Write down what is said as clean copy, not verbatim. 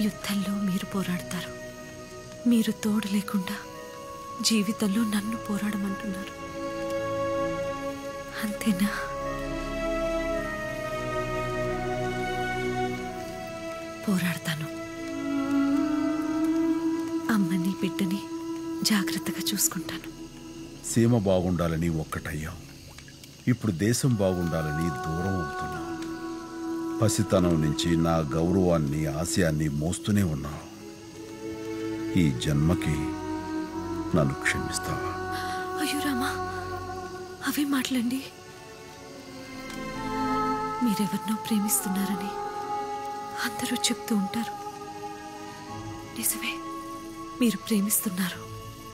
యుద్ధంలో మీరు పోరాడతారు. మీరు తోడు లేకుండా జీవితంలో నన్ను పోరాడమంటున్నారు. అంతేనా? పోరాడతాను. అమ్మని బిడ్డని జాగ్రత్తగా చూసుకుంటాను. సీమ బాగుండాలని ఒక్కటయ్యాం. ఇప్పుడు దేశం బాగుండాలని దూరం అవుతున్నాం. పసితనం నుంచి నా గౌరవాన్ని ఆశయాన్ని మోస్తూనే ఉన్నావు. ఈ జన్మకి నన్ను క్షమిస్తావా? అయ్యో రామా, అవే మాటలండి. మీరెవరినో ప్రేమిస్తున్నారని అందరూ చెప్తూ ఉంటారు. నిజమే, మీరు ప్రేమిస్తున్నారు.